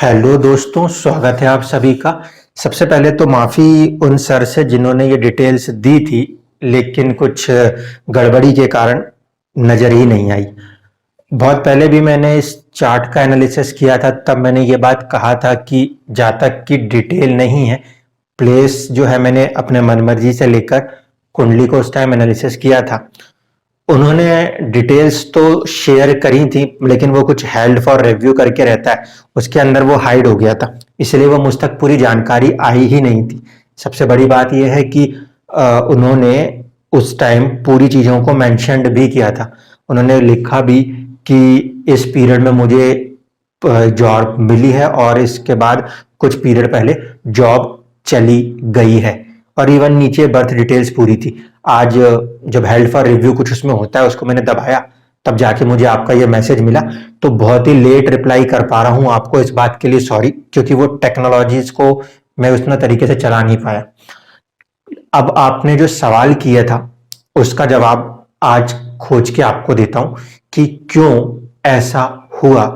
Hello दोस्तों, स्वागत है आप सभी का। सबसे पहले तो माफ़ी उन सर से जिन्होंने ये डिटेल्स दी थी, लेकिन कुछ गड़बड़ी के कारण नज़र ही नहीं आई। बहुत पहले भी मैंने इस चार्ट का एनालिसिस किया था, तब मैंने ये बात कहा था कि जहाँ तक कि डिटेल नहीं है, प्लेस जो है मैंने अपने मनमर्जी से लेकर कुंडली को उस टाइम एनालिसिस किया था। उन्होंने डिटेल्स तो शेयर करी थी, लेकिन वो कुछ हेल्ड फॉर रिव्यू करके रहता है, उसके अंदर वो हाइड हो गया था, इसलिए वो मुझ तक पूरी जानकारी आई ही नहीं थी। सबसे बड़ी बात यह है कि उन्होंने उस टाइम पूरी चीज़ों को मेंशन्ड भी किया था। उन्होंने लिखा भी कि इस पीरियड में मुझे जॉब मिली है और इसके बाद कुछ पीरियड पहले जॉब चली गई है, और इवन नीचे बर्थ डिटेल्स पूरी थी। आज जब हेल्ड फॉर रिव्यू कुछ उसमें होता है, उसको मैंने दबाया, तब जाके मुझे आपका ये मैसेज मिला। तो बहुत ही लेट रिप्लाई कर पा रहा हूं आपको, इस बात के लिए सॉरी, क्योंकि वो टेक्नोलॉजीज को मैं उतना तरीके से चला नहीं पाया। अब आपने जो सवाल किया था उसका जवाब आज खोज के आपको देता हूं कि क्यों ऐसा हुआ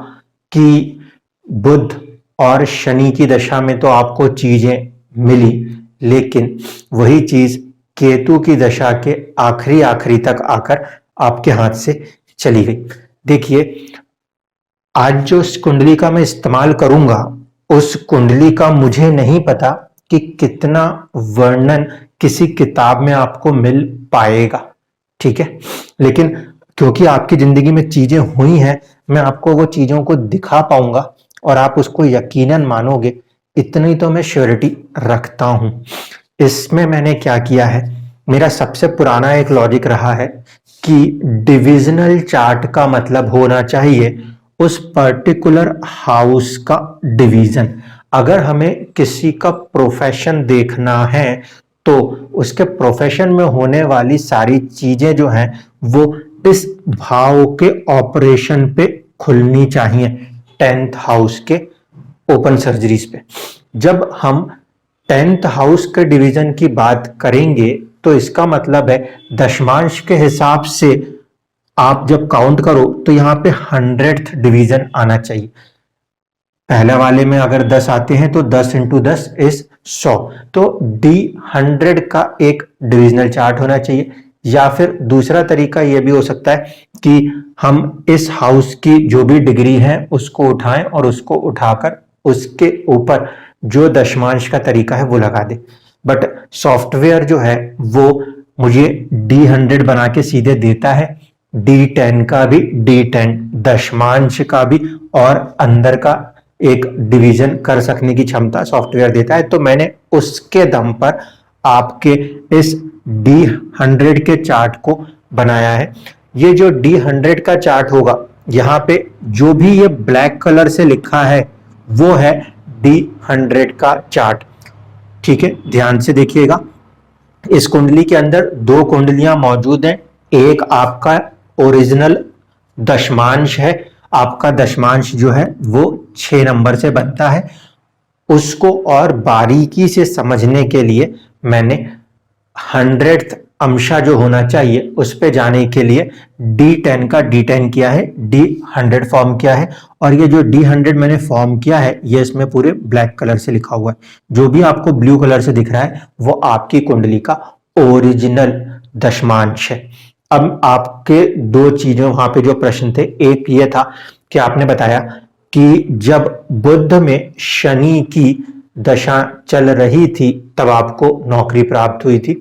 कि बुध और शनि की दशा में तो आपको चीजें मिली, लेकिन वही चीज केतु की दशा के आखिरी आखिरी तक आकर आपके हाथ से चली गई। देखिए, आज जो इस कुंडली का मैं इस्तेमाल करूंगा, उस कुंडली का मुझे नहीं पता कि कितना वर्णन किसी किताब में आपको मिल पाएगा, ठीक है। लेकिन क्योंकि आपकी जिंदगी में चीजें हुई हैं, मैं आपको वो चीजों को दिखा पाऊंगा और आप उसको यकीनन मानोगे, इतनी तो मैं श्योरिटी रखता हूं। इसमें मैंने क्या किया है, मेरा सबसे पुराना एक लॉजिक रहा है कि डिविजनल चार्ट का मतलब होना चाहिए उस पर्टिकुलर हाउस का डिवीजन। अगर हमें किसी का प्रोफेशन देखना है तो उसके प्रोफेशन में होने वाली सारी चीजें जो हैं वो इस भाव के ऑपरेशन पे खुलनी चाहिए, 10th हाउस के ओपन सर्जरीज पे। जब हम 10th हाउस के डिवीजन की बात करेंगे तो इसका मतलब है दशमांश के हिसाब से आप जब काउंट करो तो यहां पे 100th डिवीजन आना चाहिए। पहले वाले में अगर 10 आते हैं तो 10 इंटू 10 इज 100, तो D100 का एक डिविजनल चार्ट होना चाहिए। या फिर दूसरा तरीका यह भी हो सकता है कि हम इस हाउस की जो भी डिग्री है उसको उठाएं और उसको उठाकर उसके ऊपर जो दशमांश का तरीका है वो लगा दे। बट सॉफ्टवेयर जो है वो मुझे D100 बना के सीधे देता है, D10 का भी, D10 दशमांश का भी, और अंदर का एक डिवीजन कर सकने की क्षमता सॉफ्टवेयर देता है। तो मैंने उसके दम पर आपके इस D100 के चार्ट को बनाया है। ये जो D100 का चार्ट होगा, यहां पे जो भी ये ब्लैक कलर से लिखा है वो है D100 का चार्ट, ठीक है। ध्यान से देखिएगा, इस कुंडली के अंदर दो कुंडलियां मौजूद हैं। एक आपका ओरिजिनल दशमांश है, आपका दशमांश जो है वो 6 नंबर से बनता है। उसको और बारीकी से समझने के लिए मैंने 100th अंशा जो होना चाहिए उस पे जाने के लिए D10 का D10 किया है, D100 फॉर्म किया है, और ये जो D100 मैंने फॉर्म किया है ये इसमें पूरे ब्लैक कलर से लिखा हुआ है। जो भी आपको ब्लू कलर से दिख रहा है वो आपकी कुंडली का ओरिजिनल दशमांश है। अब आपके दो चीजों वहां पे जो प्रश्न थे, एक ये था कि आपने बताया कि जब बुध में शनि की दशा चल रही थी तब आपको नौकरी प्राप्त हुई थी।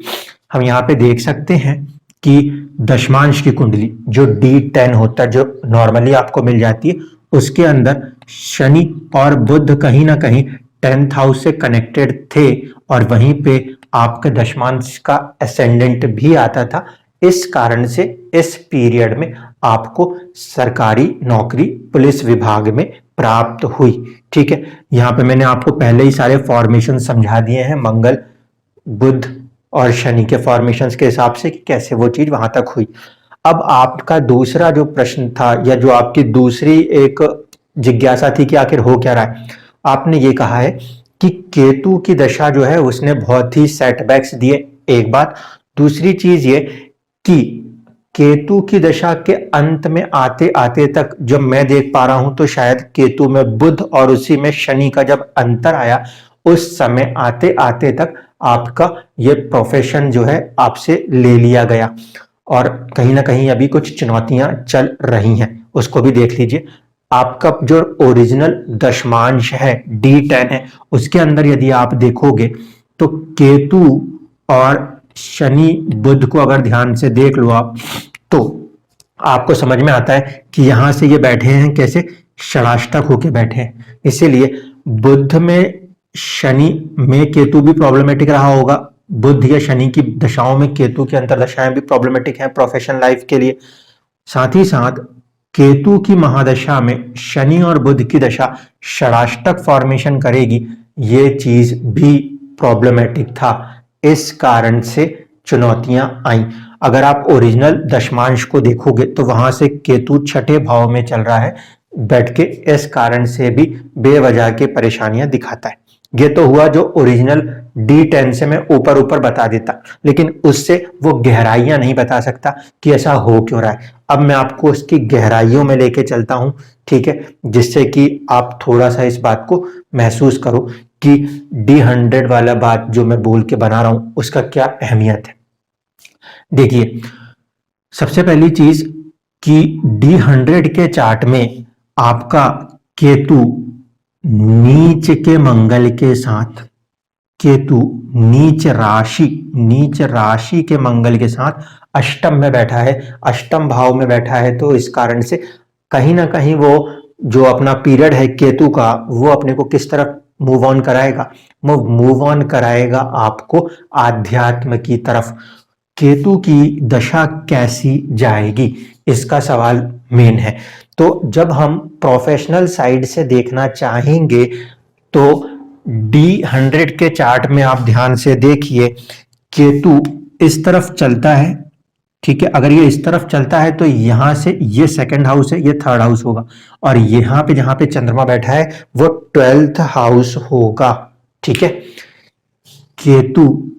हम यहाँ पे देख सकते हैं कि दशमांश की कुंडली जो D10 होता है, जो नॉर्मली आपको मिल जाती है, उसके अंदर शनि और बुध कहीं ना कहीं 10th हाउस से कनेक्टेड थे, और वहीं पे आपके दशमांश का असेंडेंट भी आता था। इस कारण से इस पीरियड में आपको सरकारी नौकरी पुलिस विभाग में प्राप्त हुई, ठीक है। यहां पे मैंने आपको पहले ही सारे फॉर्मेशन समझा दिए हैं, मंगल बुध और शनि के फॉर्मेशंस के हिसाब से कि कैसे वो चीज वहां तक हुई। अब आपका दूसरा जो प्रश्न था, या जो आपकी दूसरी एक जिज्ञासा थी कि आखिर हो क्या रहा है, आपने ये कहा है कि केतु की दशा जो है उसने बहुत ही सेटबैक्स दिए, एक बात। दूसरी चीज ये कि केतु की दशा के अंत में आते आते तक जब मैं देख पा रहा हूं तो शायद केतु में बुध और उसी में शनि का जब अंतर आया उस समय आते आते तक आपका ये प्रोफेशन जो है आपसे ले लिया गया और कहीं ना कहीं अभी कुछ चुनौतियां चल रही हैं, उसको भी देख लीजिए। आपका जो ओरिजिनल दशमांश है D10 है, उसके अंदर यदि आप देखोगे तो केतु और शनि बुध को अगर ध्यान से देख लो आप तो आपको समझ में आता है कि यहां से ये बैठे हैं कैसे, षडाष्टक होके बैठे हैं। इसीलिए बुध में शनि में केतु भी प्रॉब्लमेटिक रहा होगा, बुध या शनि की दशाओं में केतु की अंतरदशाएं भी प्रॉब्लमेटिक हैं प्रोफेशनल लाइफ के लिए। साथ ही साथ केतु की महादशा में शनि और बुध की दशा षडाष्टक फॉर्मेशन करेगी, ये चीज भी प्रॉब्लमेटिक था। इस कारण से चुनौतियां आई। अगर आप ओरिजिनल दशमांश को देखोगे तो वहां से केतु छठे भाव में चल रहा है बैठ के, इस कारण से भी बेवजह के परेशानियां दिखाता है। ये तो हुआ जो ओरिजिनल D10 से मैं ऊपर ऊपर बता देता, लेकिन उससे वो गहराइयां नहीं बता सकता कि ऐसा हो क्यों रहा है। अब मैं आपको इसकी गहराइयों में लेके चलता हूं, ठीक है, जिससे कि आप थोड़ा सा इस बात को महसूस करो कि D100 वाला बात जो मैं बोल के बना रहा हूं उसका क्या अहमियत है। देखिए, सबसे पहली चीज कि D100 के चार्ट में आपका केतु नीच के मंगल के साथ, केतु नीच राशि के मंगल के साथ अष्टम में बैठा है, अष्टम भाव में बैठा है। तो इस कारण से कहीं ना कहीं वो जो अपना पीरियड है केतु का वो अपने को किस तरफ मूव ऑन कराएगा, वो मूव ऑन कराएगा आपको आध्यात्म की तरफ। केतु की दशा कैसी जाएगी इसका सवाल मेन है। तो जब हम प्रोफेशनल साइड से देखना चाहेंगे तो D100 के चार्ट में आप ध्यान से देखिए, केतु इस तरफ चलता है, ठीक है। अगर ये इस तरफ चलता है तो यहां से ये सेकंड हाउस है, ये थर्ड हाउस होगा, और यहां पे जहां पे चंद्रमा बैठा है वो 12th हाउस होगा, ठीक है। केतु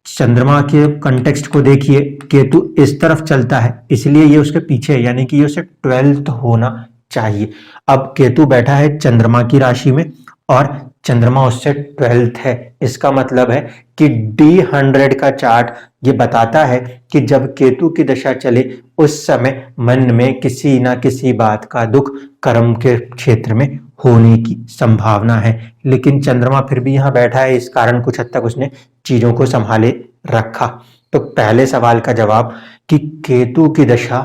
चंद्रमा के कंटेक्स्ट को देखिए, केतु इस तरफ चलता है इसलिए ये उसके पीछे है, यानी कि ये उसे 12th होना चाहिए। अब केतु बैठा है चंद्रमा की राशि में और चंद्रमा उससे 12th है, इसका मतलब है कि D100 का चार्ट ये बताता है कि जब केतु की दशा चले उस समय मन में किसी ना किसी बात का दुख कर्म के क्षेत्र में होने की संभावना है। लेकिन चंद्रमा फिर भी यहाँ बैठा है, इस कारण कुछ हद तक उसने चीजों को संभाले रखा। तो पहले सवाल का जवाब कि केतु की दशा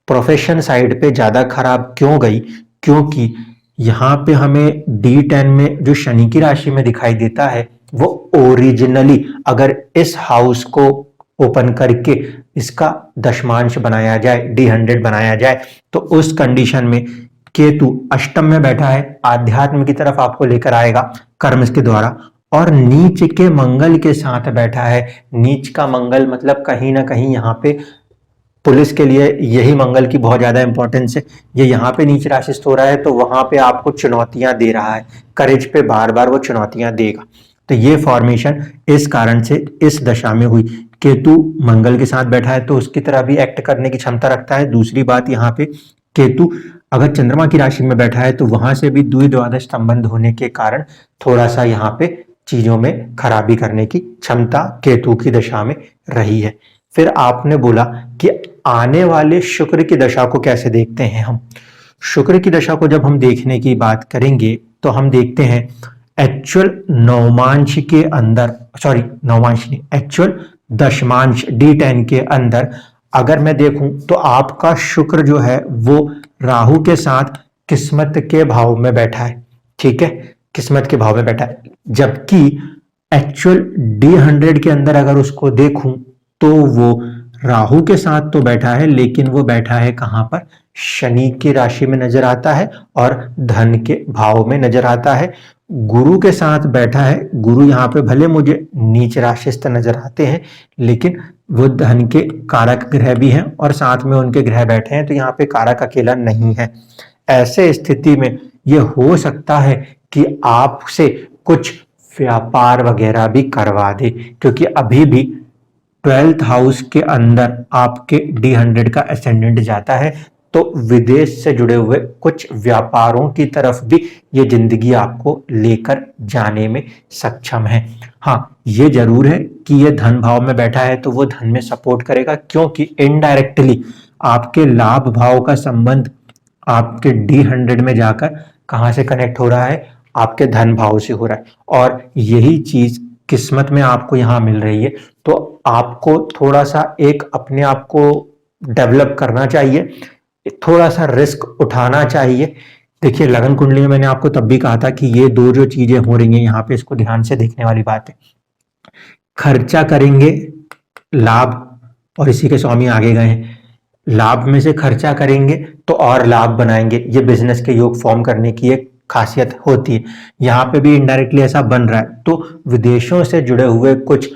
प्रोफेशन साइड पे ज्यादा खराब क्यों गई, क्योंकि यहाँ पे हमें D10 में जो शनि की राशि में दिखाई देता है वो ओरिजिनली अगर इस हाउस को ओपन करके इसका दशमांश बनाया जाए, D100 बनाया जाए, तो उस कंडीशन में केतु अष्टम में बैठा है, आध्यात्म की तरफ आपको लेकर आएगा कर्म के द्वारा, और नीच के मंगल के साथ बैठा है। नीच का मंगल मतलब कहीं ना कहीं यहाँ पे पुलिस के लिए यही मंगल की बहुत ज्यादा इंपॉर्टेंस है। ये यहाँ पे नीच राशि हो रहा है तो वहां पे आपको चुनौतियां दे रहा है, करेज पे बार बार वो चुनौतियां देगा। तो ये फॉर्मेशन इस कारण से इस दशा में हुई। केतु मंगल के साथ बैठा है तो उसकी तरह भी एक्ट करने की क्षमता रखता है। दूसरी बात, यहाँ पे केतु अगर चंद्रमा की राशि में बैठा है तो वहां से भी द्विद्वादश संबंध होने के कारण थोड़ा सा यहाँ पे चीजों में खराबी करने की क्षमता केतु की दशा में रही है। फिर आपने बोला कि आने वाले शुक्र की दशा को कैसे देखते हैं हम। शुक्र की दशा को जब हम देखने की बात करेंगे तो हम देखते हैं एक्चुअल नवमांश के अंदर, सॉरी नवमांश नहीं, एक्चुअल दशमांश D10 के अंदर अगर मैं देखूं तो आपका शुक्र जो है वो राहु के साथ किस्मत के भाव में बैठा है, ठीक है, किस्मत के भाव में बैठा है। जबकि एक्चुअल D100 के अंदर अगर उसको देखूं तो वो राहु के साथ तो बैठा है लेकिन वो बैठा है कहां पर, शनि की राशि में नजर आता है और धन के भाव में नजर आता है। गुरु के साथ बैठा है, गुरु यहाँ पे भले मुझे नीच राशिस्थ नजर आते हैं लेकिन वो धन के कारक ग्रह भी हैं और साथ में उनके ग्रह बैठे हैं, तो यहाँ पे कारक अकेला नहीं है। ऐसे स्थिति में ये हो सकता है कि आपसे कुछ व्यापार वगैरह भी करवा दे, क्योंकि अभी भी 12th हाउस के अंदर आपके D100 का एसेंडेंट जाता है, तो विदेश से जुड़े हुए कुछ व्यापारों की तरफ भी ये जिंदगी आपको लेकर जाने में सक्षम है। हाँ, ये जरूर है कि ये धन भाव में बैठा है तो वो धन में सपोर्ट करेगा, क्योंकि इनडायरेक्टली आपके लाभ भाव का संबंध आपके D100 में जाकर कहां से कनेक्ट हो रहा है, आपके धन भाव से हो रहा है। और यही चीज किस्मत में आपको यहां मिल रही है, तो आपको थोड़ा सा एक अपने आप को डेवलप करना चाहिए, थोड़ा सा रिस्क उठाना चाहिए। देखिए, लगन कुंडली में मैंने आपको तब भी कहा था कि ये दो जो चीजें हो रही हैं यहाँ पे, इसको ध्यान से देखने वाली बात है। खर्चा करेंगे लाभ, और इसी के स्वामी आगे गए हैं, लाभ में से खर्चा करेंगे तो और लाभ बनाएंगे। ये बिजनेस के योग फॉर्म करने की एक खासियत होती है। यहाँ पे भी इनडायरेक्टली ऐसा बन रहा है। तो विदेशों से जुड़े हुए कुछ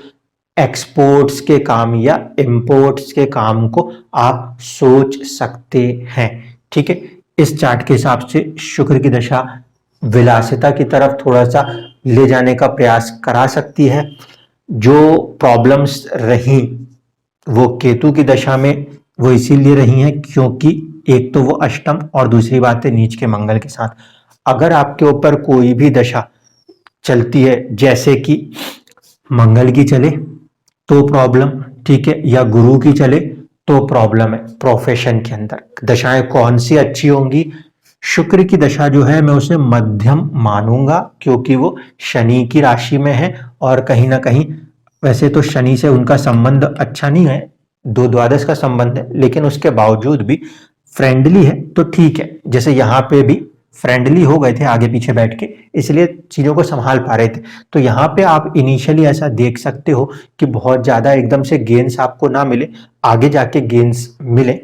एक्सपोर्ट्स के काम या इंपोर्ट्स के काम को आप सोच सकते हैं। ठीक है, इस चार्ट के हिसाब से शुक्र की दशा विलासिता की तरफ थोड़ा सा ले जाने का प्रयास करा सकती है। जो प्रॉब्लम्स रही वो केतु की दशा में वो इसीलिए रही हैं क्योंकि एक तो वो अष्टम और दूसरी बात है नीच के मंगल के साथ। अगर आपके ऊपर कोई भी दशा चलती है, जैसे कि मंगल की चले तो प्रॉब्लम, ठीक है, या गुरु की चले तो प्रॉब्लम है। प्रोफेशन के अंदर दशाएं कौन सी अच्छी होंगी? शुक्र की दशा जो है मैं उसे मध्यम मानूंगा, क्योंकि वो शनि की राशि में है और कहीं ना कहीं, वैसे तो शनि से उनका संबंध अच्छा नहीं है, दो द्वादश का संबंध है, लेकिन उसके बावजूद भी फ्रेंडली है तो ठीक है। जैसे यहाँ पे भी फ्रेंडली हो गए थे आगे पीछे बैठ के, इसलिए चीजों को संभाल पा रहे थे। तो यहाँ पे आप इनिशियली ऐसा देख सकते हो कि बहुत ज्यादा एकदम से गेन्स आपको ना मिले, आगे जाके गेन्स मिले।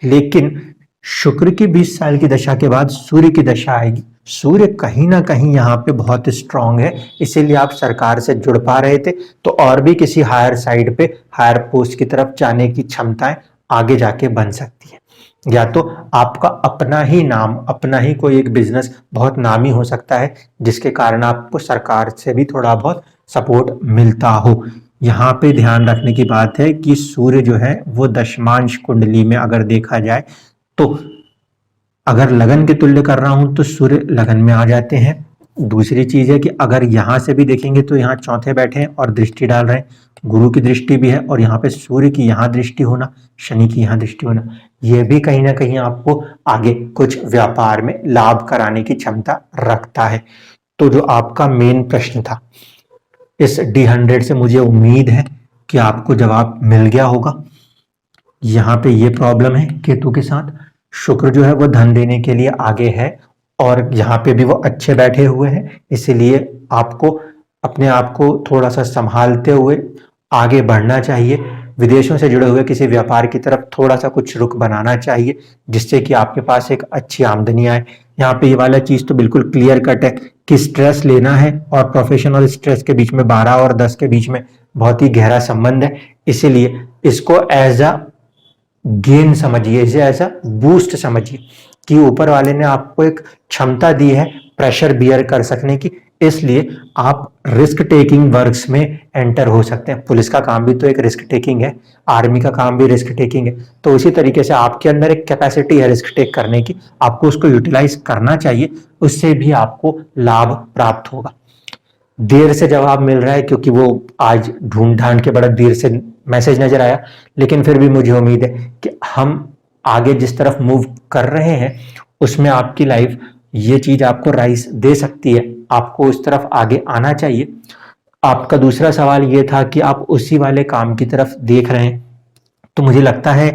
लेकिन शुक्र की 20 साल की दशा के बाद सूर्य की दशा आएगी। सूर्य कहीं ना कहीं यहाँ पे बहुत स्ट्रांग है, इसीलिए आप सरकार से जुड़ पा रहे थे। तो और भी किसी हायर साइड पे, हायर पोस्ट की तरफ जाने की क्षमताएं आगे जाके बन सकती है। या तो आपका अपना ही नाम, अपना ही कोई एक बिजनेस बहुत नामी हो सकता है, जिसके कारण आपको सरकार से भी थोड़ा बहुत सपोर्ट मिलता हो। यहाँ पे ध्यान रखने की बात है कि सूर्य जो है वो दशमांश कुंडली में अगर देखा जाए तो अगर लगन के तुल्य कर रहा हूं तो सूर्य लगन में आ जाते हैं। दूसरी चीज है कि अगर यहां से भी देखेंगे तो यहाँ चौथे बैठे हैं और दृष्टि डाल रहे हैं, गुरु की दृष्टि भी है, और यहाँ पे सूर्य की यहाँ दृष्टि होना, शनि की यहाँ दृष्टि होना, यह भी कहीं ना कहीं आपको आगे कुछ व्यापार में लाभ कराने की क्षमता रखता है। तो जो आपका मेन प्रश्न था, इस D100 से मुझे उम्मीद है कि आपको जवाब मिल गया होगा। यहाँ पे ये प्रॉब्लम है केतु के साथ, शुक्र जो है वो धन देने के लिए आगे है और यहाँ पे भी वो अच्छे बैठे हुए हैं, इसीलिए आपको अपने आप को थोड़ा सा संभालते हुए आगे बढ़ना चाहिए। विदेशों से जुड़े हुए किसी व्यापार की तरफ थोड़ा सा कुछ रुख बनाना चाहिए, जिससे कि आपके पास एक अच्छी आमदनी आए। यहाँ पे ये वाला चीज तो बिल्कुल क्लियर कट है कि स्ट्रेस लेना है, और प्रोफेशन और स्ट्रेस के बीच में 12 और 10 के बीच में बहुत ही गहरा संबंध है। इसीलिए इसको एज अ गेन समझिए, इसे ऐसा बूस्ट समझिए कि ऊपर वाले ने आपको एक क्षमता दी है प्रेशर बियर कर सकने की, इसलिए आप रिस्क टेकिंग वर्क्स में एंटर हो सकते हैं। पुलिस का काम भी तो एक रिस्क टेकिंग है, आर्मी का काम भी रिस्क टेकिंग है। तो उसी तरीके से आपके अंदर एक कैपेसिटी है रिस्क टेक करने की, आपको उसको यूटिलाइज करना चाहिए, उससे भी आपको लाभ प्राप्त होगा। देर से जवाब मिल रहा है क्योंकि वो आज ढूंढ ढांड के बड़ा देर से मैसेज नजर आया, लेकिन फिर भी मुझे उम्मीद है कि हम आगे जिस तरफ मूव कर रहे हैं उसमें आपकी लाइफ ये चीज आपको राइस दे सकती है, आपको उस तरफ आगे आना चाहिए। आपका दूसरा सवाल ये था कि आप उसी वाले काम की तरफ देख रहे हैं, तो मुझे लगता है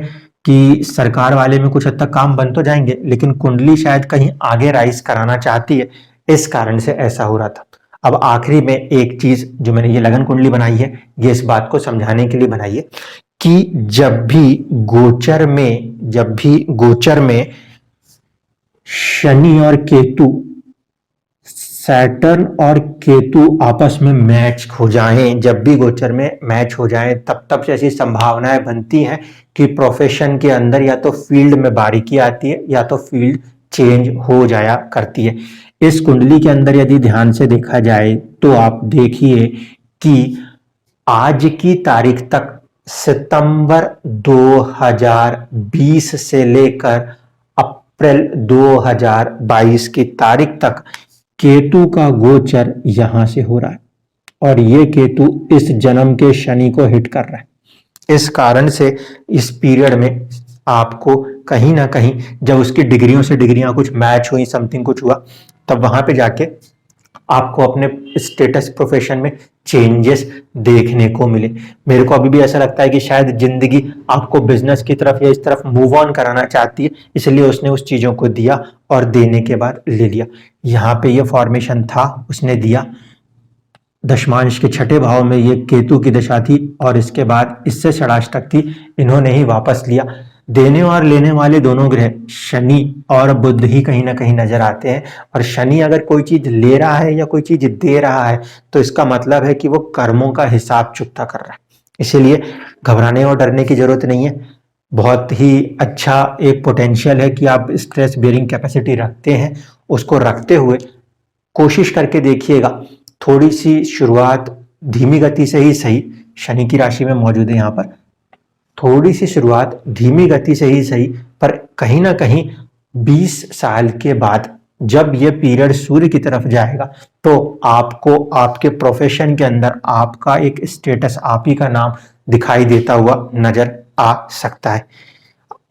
कि सरकार वाले में कुछ हद तक काम बन तो जाएंगे, लेकिन कुंडली शायद कहीं आगे राइस कराना चाहती है, इस कारण से ऐसा हो रहा था। अब आखिरी में एक चीज जो मैंने ये लगन कुंडली बनाई है, ये इस बात को समझाने के लिए बनाई है कि जब भी गोचर में शनि और केतु, सैटर्न और केतु आपस में मैच हो जाएं, जब भी गोचर में मैच हो जाएं, तब से ऐसी संभावनाएं बनती हैं कि प्रोफेशन के अंदर या तो फील्ड में बारीकी आती है या तो फील्ड चेंज हो जाया करती है। इस कुंडली के अंदर यदि ध्यान से देखा जाए तो आप देखिए कि आज की तारीख तक सितंबर 2020 से लेकर अप्रैल 2022 की तारीख तक केतु का गोचर यहां से हो रहा है और ये केतु इस जन्म के शनि को हिट कर रहा है। इस कारण से इस पीरियड में आपको कहीं ना कहीं जब उसकी डिग्रियों से डिग्रियां कुछ मैच हुई, समथिंग कुछ हुआ, तब वहां पे जाके आपको अपने स्टेटस प्रोफेशन में चेंजेस देखने को मिले। मेरे को अभी भी ऐसा लगता है कि शायद जिंदगी आपको बिजनेस की तरफ या इस तरफ मूव ऑन कराना चाहती है, इसलिए उसने उस चीजों को दिया और देने के बाद ले लिया। यहाँ पे ये फॉर्मेशन था, उसने दिया। दशमांश के छठे भाव में ये केतु की दशा थी और इसके बाद इससे षडाष्टक थी, इन्होंने ही वापस लिया। देने और लेने वाले दोनों ग्रह शनि और बुध ही कहीं ना कहीं नजर आते हैं और शनि अगर कोई चीज ले रहा है या कोई चीज दे रहा है तो इसका मतलब है कि वो कर्मों का हिसाब चुकता कर रहा है। इसीलिए घबराने और डरने की जरूरत नहीं है। बहुत ही अच्छा एक पोटेंशियल है कि आप स्ट्रेस बेयरिंग कैपेसिटी रखते हैं, उसको रखते हुए कोशिश करके देखिएगा। थोड़ी सी शुरुआत धीमी गति से ही सही, शनि की राशि में मौजूद है यहाँ पर, थोड़ी सी शुरुआत धीमी गति से ही सही, पर कहीं ना कहीं 20 साल के बाद जब ये पीरियड सूर्य की तरफ जाएगा तो आपको आपके प्रोफेशन के अंदर आपका एक स्टेटस, आप ही का नाम दिखाई देता हुआ नजर आ सकता है।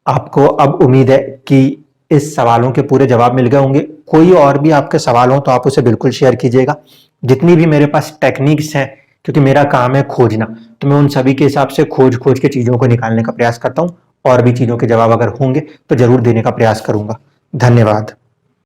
आपको अब उम्मीद है कि इस सवालों के पूरे जवाब मिल गए होंगे। कोई और भी आपके सवाल हो तो आप उसे बिल्कुल शेयर कीजिएगा। जितनी भी मेरे पास टेक्निक्स हैं, क्योंकि मेरा काम है खोजना, तो मैं उन सभी के हिसाब से खोज के चीजों को निकालने का प्रयास करता हूं। और भी चीजों के जवाब अगर होंगे तो जरूर देने का प्रयास करूंगा। धन्यवाद।